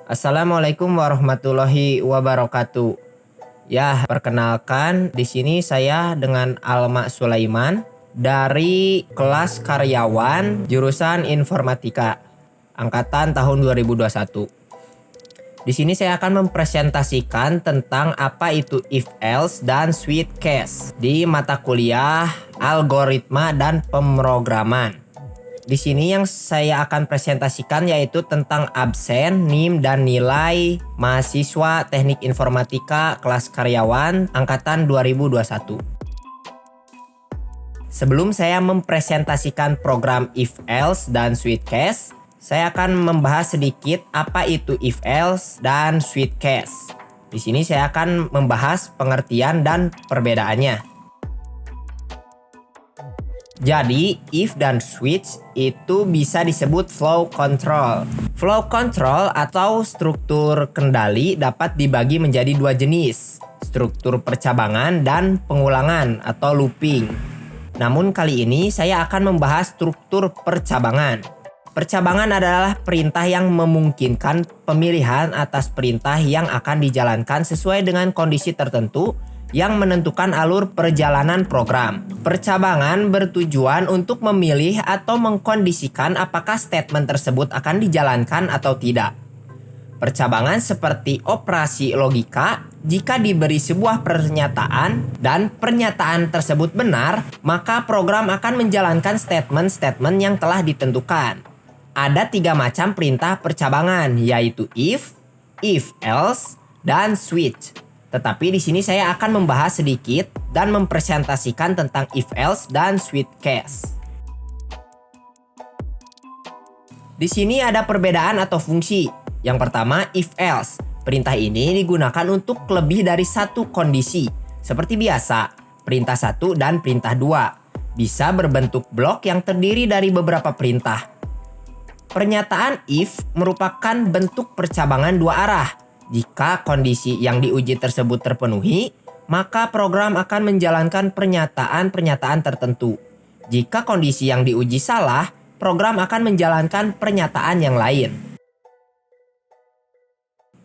Assalamualaikum warahmatullahi wabarakatuh. Ya, perkenalkan di sini saya dengan Alma Sulaiman dari kelas karyawan jurusan Informatika angkatan tahun 2021. Di sini saya akan mempresentasikan tentang apa itu if else dan switch case di mata kuliah algoritma dan pemrograman. Di sini yang saya akan presentasikan yaitu tentang absen, NIM, dan nilai mahasiswa Teknik Informatika kelas karyawan angkatan 2021. Sebelum saya mempresentasikan program if else dan switch case, saya akan membahas sedikit apa itu if else dan switch case. Di sini saya akan membahas pengertian dan perbedaannya. Jadi, if dan switch itu bisa disebut flow control. Flow control atau struktur kendali dapat dibagi menjadi dua jenis, struktur percabangan dan pengulangan atau looping. Namun kali ini saya akan membahas struktur percabangan. Percabangan adalah perintah yang memungkinkan pemilihan atas perintah yang akan dijalankan sesuai dengan kondisi tertentu yang menentukan alur perjalanan program. Percabangan bertujuan untuk memilih atau mengkondisikan apakah statement tersebut akan dijalankan atau tidak. Percabangan seperti operasi logika, jika diberi sebuah pernyataan dan pernyataan tersebut benar, maka program akan menjalankan statement-statement yang telah ditentukan. Ada 3 macam perintah percabangan, yaitu if else, dan switch. Tetapi di sini saya akan membahas sedikit dan mempresentasikan tentang if else dan switch case. Di sini ada perbedaan atau fungsi. Yang pertama, if else. Perintah ini digunakan untuk lebih dari satu kondisi. Seperti biasa, perintah 1 dan perintah 2 bisa berbentuk blok yang terdiri dari beberapa perintah. Pernyataan if merupakan bentuk percabangan dua arah. Jika kondisi yang diuji tersebut terpenuhi, maka program akan menjalankan pernyataan-pernyataan tertentu. Jika kondisi yang diuji salah, program akan menjalankan pernyataan yang lain.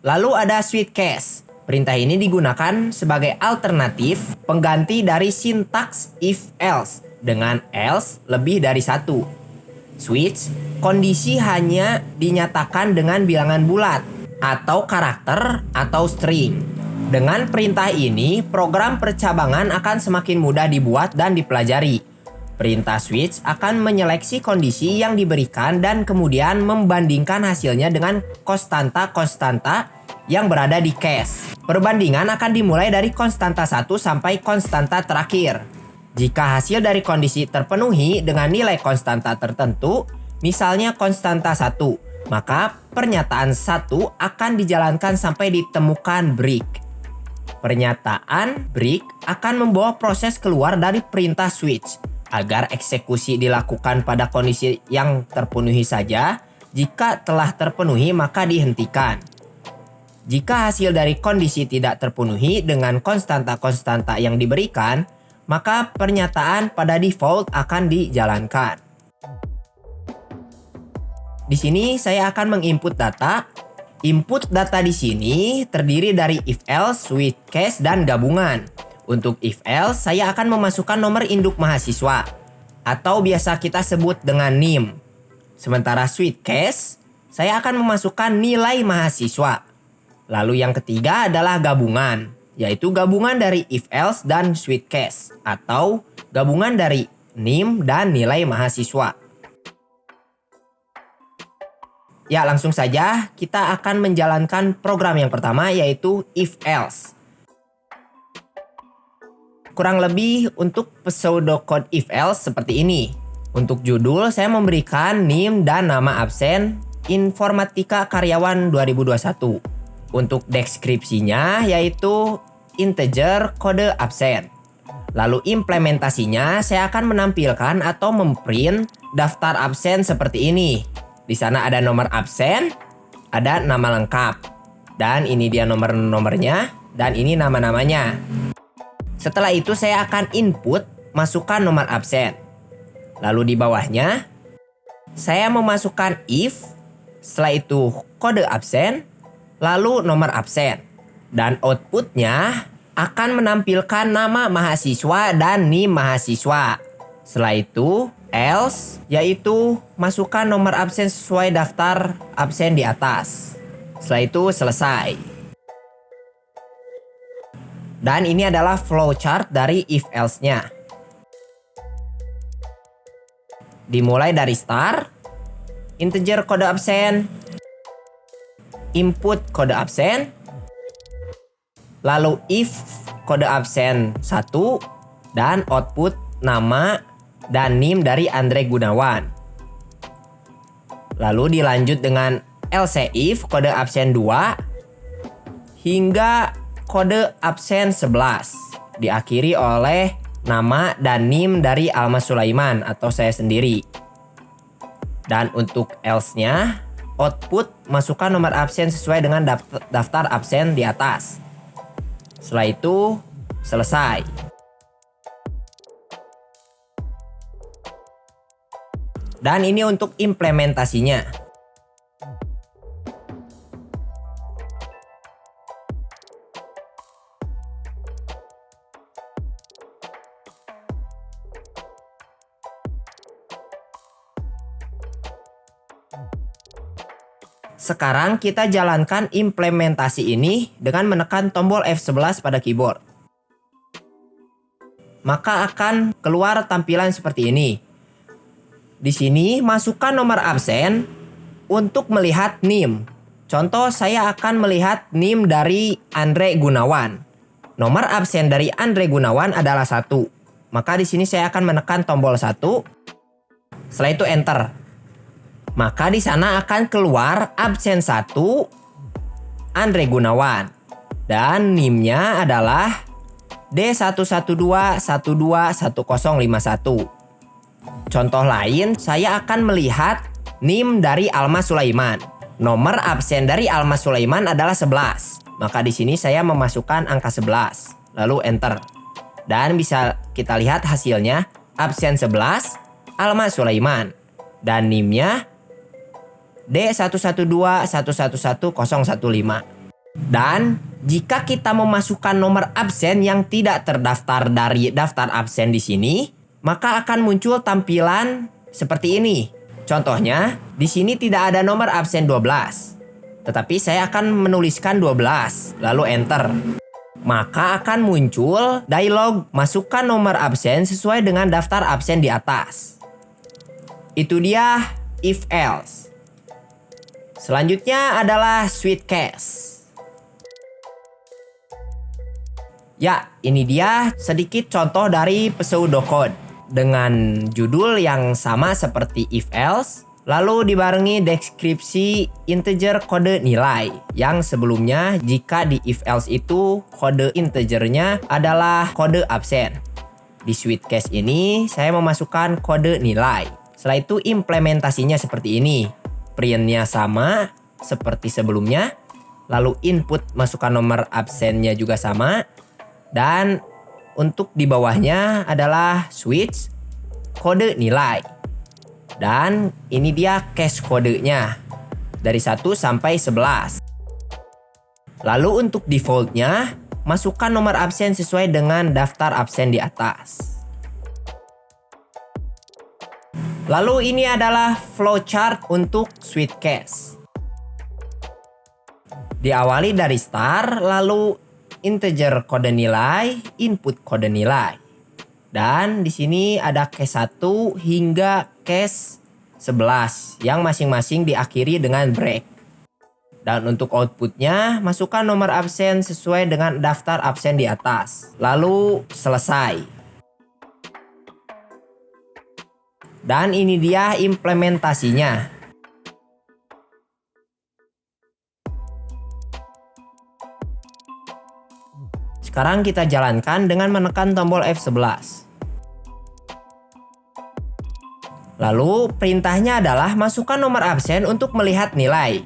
Lalu ada switch case. Perintah ini digunakan sebagai alternatif pengganti dari sintaks if else dengan else lebih dari satu. Switch, kondisi hanya dinyatakan dengan bilangan bulat atau karakter atau string. Dengan perintah ini, program percabangan akan semakin mudah dibuat dan dipelajari. Perintah switch akan menyeleksi kondisi yang diberikan dan kemudian membandingkan hasilnya dengan konstanta-konstanta yang berada di case. Perbandingan akan dimulai dari konstanta 1 sampai konstanta terakhir. Jika hasil dari kondisi terpenuhi dengan nilai konstanta tertentu, misalnya konstanta 1, maka pernyataan 1 akan dijalankan sampai ditemukan break. Pernyataan break akan membawa proses keluar dari perintah switch agar eksekusi dilakukan pada kondisi yang terpenuhi saja. Jika telah terpenuhi maka dihentikan. Jika hasil dari kondisi tidak terpenuhi dengan konstanta-konstanta yang diberikan, maka pernyataan pada default akan dijalankan. Di sini saya akan menginput data. Input data di sini terdiri dari if else, switch case, dan gabungan. Untuk if else, saya akan memasukkan nomor induk mahasiswa atau biasa kita sebut dengan NIM. Sementara switch case, saya akan memasukkan nilai mahasiswa. Lalu yang ketiga adalah gabungan, yaitu gabungan dari if else dan switch case atau gabungan dari NIM dan nilai mahasiswa. Ya, langsung saja kita akan menjalankan program yang pertama yaitu if else. Kurang lebih untuk pseudocode if else seperti ini. Untuk judul saya memberikan NIM dan nama absen Informatika Karyawan 2021. Untuk deskripsinya yaitu integer kode absen. Lalu implementasinya saya akan menampilkan atau memprint daftar absen seperti ini. Di sana ada nomor absen, ada nama lengkap, dan ini dia nomor-nomornya, dan ini nama-namanya. Setelah itu saya akan input masukkan nomor absen. Lalu di bawahnya saya memasukkan if, setelah itu kode absen, lalu nomor absen. Dan outputnya akan menampilkan nama mahasiswa dan NIM mahasiswa. Setelah itu, else, yaitu masukkan nomor absen sesuai daftar absen di atas. Setelah itu selesai. Dan ini adalah flowchart dari if else-nya. Dimulai dari start, integer kode absen, input kode absen, lalu if kode absen 1, dan output nama dan NIM dari Andre Gunawan. Lalu dilanjut dengan else if kode absen 2 hingga kode absen 11. Diakhiri oleh nama dan NIM dari Alma Sulaiman atau saya sendiri. Dan untuk else-nya, output masukkan nomor absen sesuai dengan daftar absen di atas. Setelah itu, selesai. Dan ini untuk implementasinya. Sekarang kita jalankan implementasi ini dengan menekan tombol F11 pada keyboard. Maka akan keluar tampilan seperti ini. Di sini masukkan nomor absen untuk melihat NIM. Contoh, saya akan melihat NIM dari Andre Gunawan. Nomor absen dari Andre Gunawan adalah 1. Maka di sini saya akan menekan tombol 1. Setelah itu enter. Maka di sana akan keluar absen 1 Andre Gunawan. Dan NIM-nya adalah D112121051. Contoh lain, saya akan melihat NIM dari Alma Sulaiman. Nomor absen dari Alma Sulaiman adalah 11. Maka di sini saya memasukkan angka 11. Lalu enter. Dan bisa kita lihat hasilnya, absen 11 Alma Sulaiman. Dan NIM-nya D112111015. Dan jika kita memasukkan nomor absen yang tidak terdaftar dari daftar absen di sini, maka akan muncul tampilan seperti ini. Contohnya, di sini tidak ada nomor absen 12. Tetapi saya akan menuliskan 12, lalu enter. Maka akan muncul dialog masukkan nomor absen sesuai dengan daftar absen di atas. Itu dia if else. Selanjutnya adalah switch case. Ya, ini dia sedikit contoh dari pseudocode dengan judul yang sama seperti if else, lalu dibarengi deskripsi integer kode nilai yang sebelumnya jika di if else itu kode integernya adalah kode absen. Di switch case ini saya memasukkan kode nilai. Setelah itu implementasinya seperti ini. Printnya sama seperti sebelumnya, lalu input masukkan nomor absennya juga sama, dan untuk di bawahnya adalah switch kode nilai. Dan ini dia case kodenya dari 1 sampai 11. Lalu untuk defaultnya, masukkan nomor absen sesuai dengan daftar absen di atas. Lalu ini adalah flowchart untuk switch case. Diawali dari start, lalu integer kode nilai, input kode nilai. Dan di sini ada case 1 hingga case 11 yang masing-masing diakhiri dengan break. Dan untuk outputnya, masukkan nomor absen sesuai dengan daftar absen di atas. Lalu selesai. Dan ini dia implementasinya. Sekarang kita jalankan dengan menekan tombol F11. Lalu perintahnya adalah masukkan nomor absen untuk melihat nilai.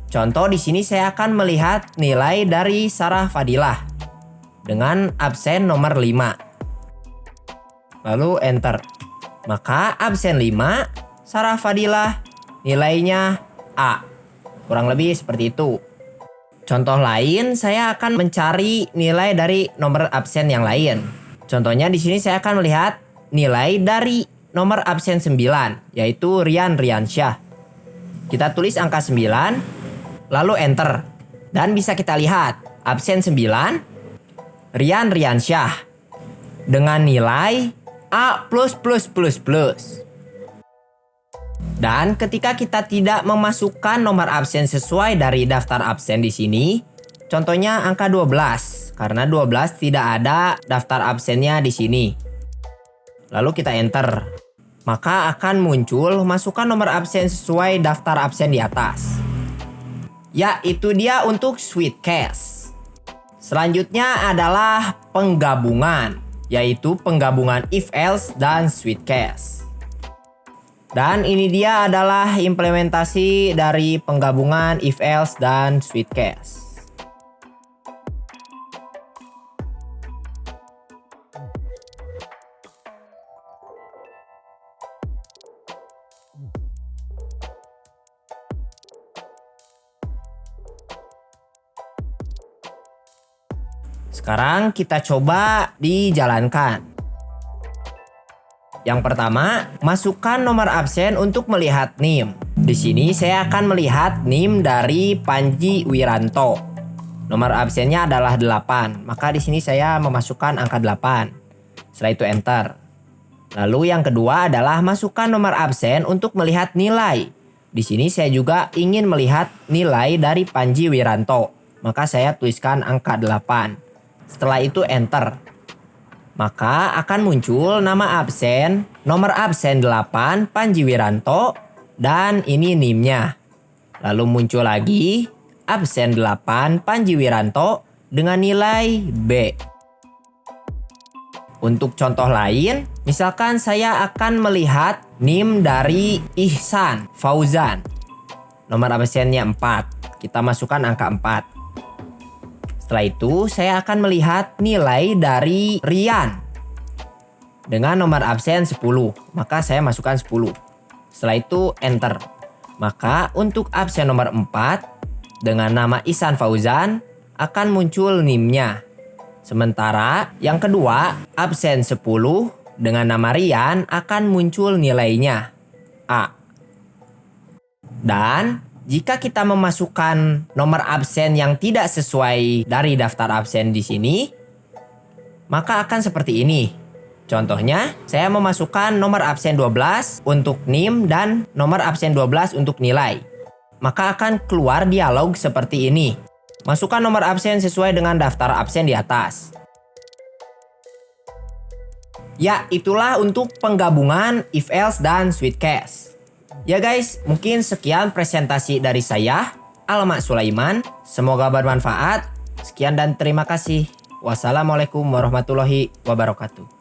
Contoh di sini saya akan melihat nilai dari Sarah Fadilah dengan absen nomor 5. Lalu enter. Maka absen 5, Sarah Fadilah, nilainya A. Kurang lebih seperti itu. contoh lain saya akan mencari nilai dari nomor absen yang lain. Contohnya di sini saya akan melihat nilai dari nomor absen 9, yaitu Rian Riansyah. Kita tulis angka 9, lalu enter. Dan bisa kita lihat, absen 9, Rian Riansyah, dengan nilai A++++. Dan ketika kita tidak memasukkan nomor absen sesuai dari daftar absen di sini, contohnya angka 12, karena 12 tidak ada daftar absennya di sini. Lalu kita enter. Maka akan muncul masukkan nomor absen sesuai daftar absen di atas. Ya, itu dia untuk Sweetcast. Selanjutnya adalah penggabungan, yaitu penggabungan if else dan Sweetcast. Dan ini dia adalah implementasi dari penggabungan if else dan Sweetcast. Sekarang kita coba dijalankan. Yang pertama, masukkan nomor absen untuk melihat NIM. Di sini saya akan melihat NIM dari Panji Wiranto. Nomor absennya adalah 8, maka di sini saya memasukkan angka 8. Setelah itu enter. Lalu yang kedua adalah masukkan nomor absen untuk melihat nilai. Di sini saya juga ingin melihat nilai dari Panji Wiranto, maka saya tuliskan angka 8. Setelah itu enter. Maka akan muncul nama absen, nomor absen 8 Panji Wiranto, dan ini NIM-nya. Lalu muncul lagi absen 8 Panji Wiranto dengan nilai B. Untuk contoh lain, misalkan saya akan melihat NIM dari Ihsan Fauzan. Nomor absennya 4. Kita masukkan angka 4. Setelah itu, saya akan melihat nilai dari Rian dengan nomor absen 10. Maka saya masukkan 10. Setelah itu, enter. Maka untuk absen nomor 4 dengan nama Ihsan Fauzan akan muncul NIM-nya. Sementara yang kedua, absen 10 dengan nama Rian akan muncul nilainya A. Dan jika kita memasukkan nomor absen yang tidak sesuai dari daftar absen di sini, maka akan seperti ini. Contohnya, saya memasukkan nomor absen 12 untuk NIM dan nomor absen 12 untuk nilai. Maka akan keluar dialog seperti ini. Masukkan nomor absen sesuai dengan daftar absen di atas. Ya, itulah untuk penggabungan if else dan Sweetcast. Ya guys, mungkin sekian presentasi dari saya, Alma Sulaiman. Semoga bermanfaat. Sekian dan terima kasih. Wassalamualaikum warahmatullahi wabarakatuh.